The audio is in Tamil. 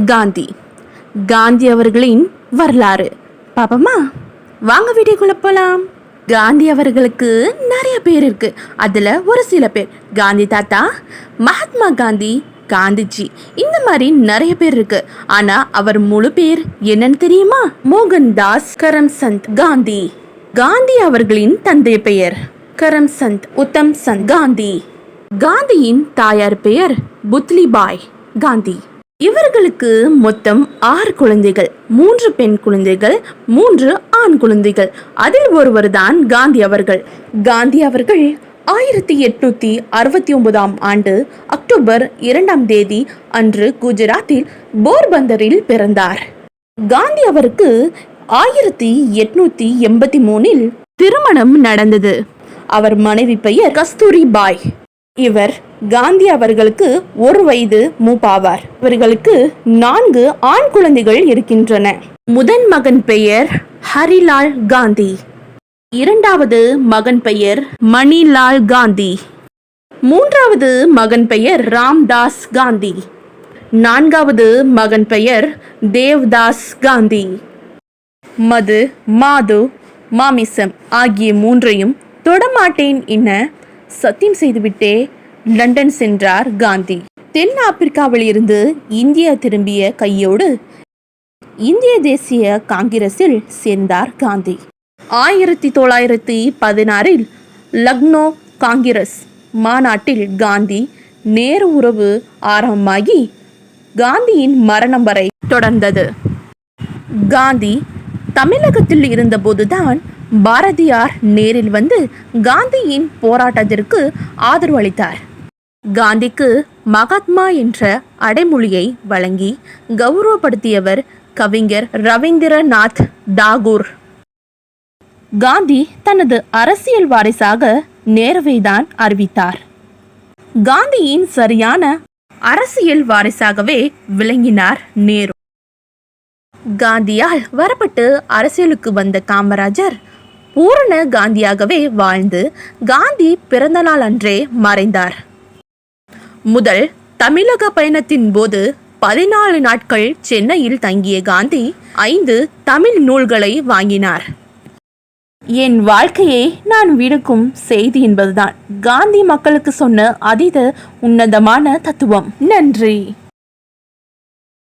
காந்தி. காந்தி அவர்களின் வரலாறு பாப்போமா? வாங்க வீடியோக்குள்ள போலாம். காந்தி அவர்களுக்கு நிறைய பேர் இருக்கு. அதுல ஒரு சில பேர் காந்தி தாத்தா, மகாத்மா காந்தி, காந்திஜி, இந்த மாதிரி நிறைய பேர் இருக்கு. ஆனா அவர் முழு பேர் என்னன்னு தெரியுமா? மோகன்தாஸ் கரம்சந்த் காந்தி. காந்தி அவர்களின் தந்தை பெயர் கரம்சந்த் உத்தம் சந்த் காந்தி. காந்தியின் தாயார் பெயர் புத்லிபாய் காந்தி. இவர்களுக்கு மொத்தம் 6 குழந்தைகள், 3 பெண் குழந்தைகள், 3 ஆண் குழந்தைகள். அதில் ஒருவர் தான் காந்தி அவர்கள். காந்தி அவர்கள் 1869 ஆண்டு அக்டோபர் 2 அன்று குஜராத்தில் போர்பந்தரில் பிறந்தார். காந்தி அவருக்கு 1883 திருமணம் நடந்தது. அவர் மனைவி பெயர் கஸ்தூரி பாய். இவர் காந்தி அவர்களுக்கு 1 வயது மூப்பாவார். இவர்களுக்கு 4 ஆண் குழந்தைகள் இருக்கின்றன. முதன் மகன் பெயர் ஹரிலால் காந்தி, இரண்டாவது மகன் பெயர் மணிலால் காந்தி, மூன்றாவது மகன் பெயர் ராம்தாஸ் காந்தி, நான்காவது மகன் பெயர் தேவ்தாஸ் காந்தி. மது, மாது, மாமிசம் ஆகிய 3ஐயும் தொடமாட்டேன் என சத்தியம் செய்துவிட்டே லண்டன் சென்றார் காந்தி. தென் ஆப்பிரிக்காவில் இருந்து இந்தியா திரும்பிய கையோடு இந்திய தேசிய காங்கிரஸில் சேர்ந்தார் காந்தி. 1916 லக்னோ காங்கிரஸ் மாநாட்டில் காந்தி நேரு உறவு ஆரம்பமாகி காந்தியின் மரணம் வரை தொடர்ந்தது. காந்தி தமிழகத்தில் இருந்தபோதுதான் பாரதியார் நேரில் வந்து காந்தியின் போராட்டத்திற்கு ஆதரவு அளித்தார். காந்திக்கு மகாத்மா என்ற அடைமொழியை வழங்கி கௌரவப்படுத்தியவர் கவிஞர் ரவீந்திரநாத் தாகூர். காந்தி தனது அரசியல் வாரிசாக நேருவைதான் அறிவித்தார். காந்தியின் சரியான அரசியல் வாரிசாகவே விளங்கினார் நேரு. காந்தியால் வரப்பட்டு அரசியலுக்கு வந்த காமராஜர் பூரண காந்தியாகவே வாழ்ந்து காந்தி பிறந்த நாள் அன்றே மறைந்தார். முதல் தமிழக பயணத்தின் போது 14 நாட்கள் சென்னையில் தங்கிய காந்தி 5 தமிழ் நூல்களை வாங்கினார். என் வாழ்க்கையை நான் விடுக்கும் செய்தி என்பதுதான் காந்தி மக்களுக்கு சொன்ன அதீத உன்னதமான தத்துவம். நன்றி.